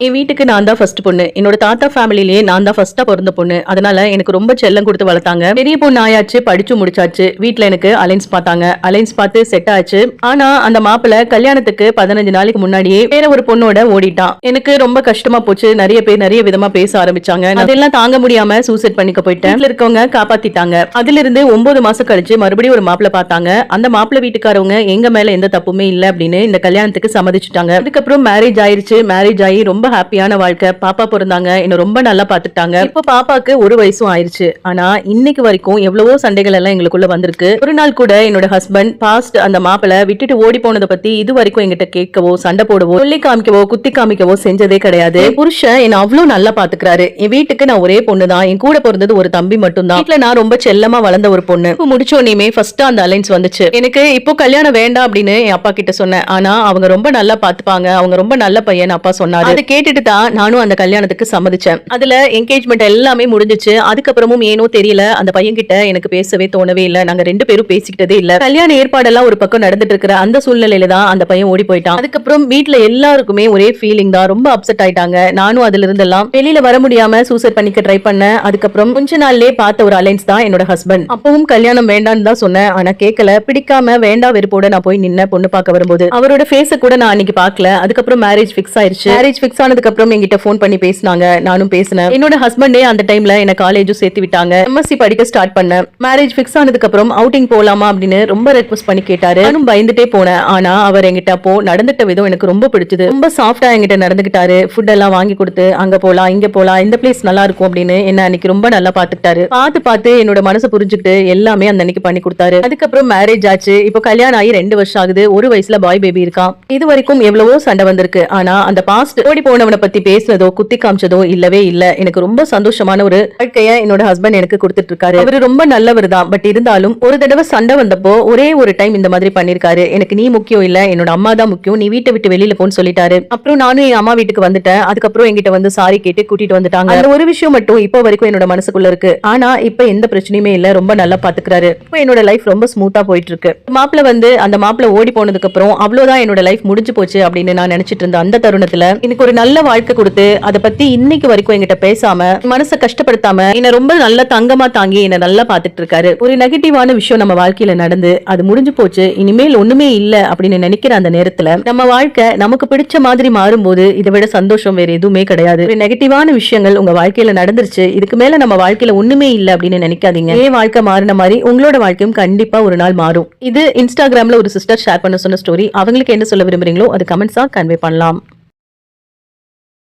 என் வீட்டுக்கு நான் தான் ஃபர்ஸ்ட் பொண்ணு. என்னோட தாத்தா ஃபேமிலிலேயே நான் தான் ஃபர்ஸ்ட்டா பொறந்த பொண்ணு. அதனால எனக்கு ரொம்ப செல்லம் குடுத்து வளர்த்தாங்க. பெரிய பொண்ணு ஆயாச்சு, படிச்சு முடிச்சாச்சு. வீட்ல எனக்கு அலைன்ஸ் பார்த்தாங்க. அலைன்ஸ் பார்த்து செட் ஆச்சு. ஆனா அந்த மாப்பிள்ள கல்யாணத்துக்கு 15 நாளைக்கு முன்னாடியே வேற ஒரு பொண்ணோட ஓடிட்டான். எனக்கு ரொம்ப கஷ்டமா போச்சு. நிறைய பேர் நிறைய விதமா பேச ஆரம்பிச்சாங்க. அதெல்லாம் தாங்க முடியாம சூசைட் பண்ணிக்க போயிட்டேன். வீட்ல இருக்கவங்க காப்பாத்திட்டாங்க. அதுல இருந்து 9 மாசம் கழிச்சு மறுபடியும் ஒரு மாப்பிள்ள பார்த்தாங்க. அந்த மாப்பிள்ள வீட்டுக்காரவங்க எங்க மேல எந்த தப்புமே இல்ல அப்படின்னு இந்த கல்யாணத்துக்கு சம்மதிச்சுட்டாங்க. அதுக்கப்புறம் மேரேஜ் ஆயிருச்சு. மேரேஜ் ஆகி ரொம்ப ஹாப்பியான வாழ்க்கை. பாப்பா பிறந்தாங்க. என்ன ரொம்ப நல்லா பாத்துட்டாங்க. இப்போ பாப்பாக்கு 1 வயசும் ஆயிருச்சு. ஆனா இன்னைக்கு வரைக்கும் எவ்வளவோ சண்டைகள் எல்லாம் எங்களுக்குள்ள வந்திருக்கு. ஒரு நாள் கூட என்னோட ஹஸ்பண்ட் பாஸ்ட் அந்த மாப்பிள விட்டுட்டு ஓடி போனதை பத்தி இது வரைக்கும் எங்கிட்ட கேட்கவோ சண்டை போடவோ சொல்லி காமிக்கவோ குத்தி காமிக்கவோ செஞ்சதே கிடையாது. புருஷன் என்ன அவ்வளவு நல்லா பாத்துக்கிறாரு. என் வீட்டுக்கு நான் ஒரே பொண்ணு தான். என் கூட பிறந்தது ஒரு தம்பி மட்டும் தான். வீட்டுல நான் ரொம்ப செல்லமா வளர்ந்த ஒரு பொண்ணு. இப்போ முடிச்சோனையுமே ஃபர்ஸ்ட் அந்த அலைன்ஸ் வந்துச்சு. எனக்கு இப்போ கல்யாணம் வேண்டாம் அப்படின்னு என் அப்பா கிட்ட சொன்னேன். ஆனா அவங்க ரொம்ப நல்லா பாத்துப்பாங்க. அவங்க ரொம்ப நல்ல பையன் அப்பா சொன்னாரு. அதை கேட்டுட்டு தான் நானும் அந்த கல்யாணத்துக்கு சம்மதிச்சேன். அதுல என்கேஜ்மெண்ட் எல்லாமே முடிஞ்சிச்சு. அதுக்கப்புறமும் ஏனோ தெரியல அந்த பையன் கிட்ட எனக்கு பேசவே தோணவே இல்ல. நாங்க 2 பேரும் பேசிக்கிட்டதே இல்ல. கல்யாண ஏற்பாடெல்லாம் ஒரு பக்கம் நடந்துட்டு இருக்கிற அந்த சூழ்நிலையில தான் அந்த பையன் ஓடி போயிட்டான். அதுக்கப்புறம் வீட்டுல எல்லாருக்குமே ஒரே ஃபீலிங் தான். ரொம்ப அப்செட் ஆயிட்டாங்க. நானும் அதுல இருந்தெல்லாம் வெளியில வர முடியாம சூசைட் பண்ணிக்க ட்ரை பண்ணேன். அதுக்கப்புறம் கொஞ்ச நாள்லயே பார்த்த ஒரு அலைன்ஸ் தான் என்னோட ஹஸ்பண்ட். அப்பவும் கல்யாணம் வேண்டான்னு தான் சொன்னேன். ஆனா கேட்கல. பிடிக்காம வேண்டா வெறுப்போட நான் போய் நின்ன பொண்ணு பார்க்க வரும்போது அவரோட ஃபேஸ கூட நான் அன்னைக்கு பார்க்கல. அதுக்கப்புறம் மேரேஜ் ஃபிக்ஸ் ஆயிருச்சு. மேரேஜ் ஃபிக்ஸ் ஆனதுக்கு அப்புறம் என்கிட்ட போன் பண்ணி பேசினாங்க. நானும் பேசினேன். என்னோட ஹஸ்பண்டே அந்த டைம்ல என்ன காலேஜும் சேர்த்து விட்டாங்க. எம்எஸ்சி படிக்க ஸ்டார்ட் பண்ணேன். மேரேஜ் ஃபிக்ஸ் ஆனதுக்கு அப்புறம் அவுட்டிங் போலாமா அப்படின்னு ரொம்ப ரெக்வஸ்ட் பண்ணி கேட்டாரு. நானும் பயந்துட்டே போனேன். ஆனா அவர் என்கிட்ட அப்போ நடந்துட்ட விதம் எனக்கு ரொம்ப பிடிச்சது. ரொம்ப சாஃப்டா என்கிட்ட நடந்துக்கிட்டாரு. ஃபுட் எல்லாம் வாங்கி கொடுத்து அங்க போலாம் இங்க போலாம் இந்த பிளேஸ் நல்லா இருக்கும் அப்படின்னு என்ன அன்னைக்கு ரொம்ப நல்லா பாத்துக்கிட்டாரு. பார்த்து என்னோட மனசு புரிஞ்சுக்கிட்டு எல்லாமே அந்த அன்னைக்கு பண்ணி கொடுத்தாரு. அதுக்கப்புறம் மேரேஜ் ஆச்சு. இப்போ கல்யாணம் ஆகி 2 வருஷம் ஆகுது. 1 வயசுல பாய் பேபி இருக்கான். இது வரைக்கும் எவ்வளவோ சண்டை வந்திருக்கு. ஆனா அந்த பாஸ்ட் ஓடி போனவனை பத்தி பேசுனதோ குத்தி காமிச்சதோ இல்லவே இல்ல. எனக்கு ரொம்ப சந்தோஷமான ஒரு வாழ்க்கைய என்னோட ஹஸ்பண்ட் எனக்கு கொடுத்துட்டு இருக்காரு. அவரு ரொம்ப நல்லவர் தான். பட் இருந்தாலும் ஒரு தடவை சண்டை வந்தப்போ ஒரே ஒரு டைம் இந்த மாதிரி பண்ணிருக்காரு. எனக்கு நீ முக்கியம் இல்ல, என்னோட அம்மா தான் முக்கியம், நீ வீட்டை விட்டு வெளியில போன்னு சொல்லிட்டாரு. அப்புறம் நானும் என் அம்மா வீட்டுக்கு வந்துட்டேன். அதுக்கப்புறம் என்கிட்ட வந்து சாரி கேட்டு கூட்டிட்டு வந்துட்டாங்க. அந்த ஒரு விஷயம் மட்டும் இப்போ வரைக்கும் என்னோட மனசுக்குள்ள இருக்கு. ஆனா இப்ப எந்த பிரச்சனையுமே இல்ல. ரொம்ப நல்லா பாத்துக்கிறாரு. இப்போ என்னோட லைஃப் ரொம்ப ஸ்மூத்தா போயிட்டு இருக்கு. மாப்பிள்ள வந்து அந்த மாப்பிள்ள ஓடி போனதுக்கு அப்புறம் அவ்வளவுதான் என்னோட லைஃப் முடிஞ்சு போச்சு அப்படின்னு நான் நினைச்சிட்டு இருந்த அந்த தருணத்துல எனக்கு ஒரு நல்ல வாழ்க்கை கொடுத்து அதை பத்தி இன்னைக்கு வரைக்கும் என்கிட்ட பேசாம மனசை கஷ்டப்படுத்தாம என்ன ரொம்ப நல்ல தங்கமா தாங்கி என்ன நல்லா பாத்துட்டு இருக்காரு. ஒரு நெகட்டிவான விஷயம் நம்ம வாழ்க்கையில நடந்து அது முடிஞ்சு போச்சு, இனிமேல் ஒண்ணுமே இல்ல அப்படின்னு நினைக்கிற அந்த நேரத்துல நம்ம வாழ்க்கை நமக்கு பிடிச்ச மாதிரி மாறும்போது இதை விட சந்தோஷம் வேற எதுவுமே கிடையாது. ஒரு நெகட்டிவான விஷயங்கள் உங்க வாழ்க்கையில நடந்துருச்சு, இதுக்கு மேல நம்ம வாழ்க்கையில ஒண்ணுமே இல்ல அப்படின்னு நினைக்காதீங்க. ஏன் வாழ்க்கை மாறின மாதிரி உங்களோட வாழ்க்கையும் கண்டிப்பா ஒரு நாள் மாறும். இது இன்ஸ்டாகிராம்ல ஒரு சிஸ்டர் ஷேர் பண்ண சொன்ன ஸ்டோரி. அவங்களுக்கு என்ன சொல்ல விரும்புறீங்களோ அது கமெண்ட்ஸா கன்வே பண்ணலாம்.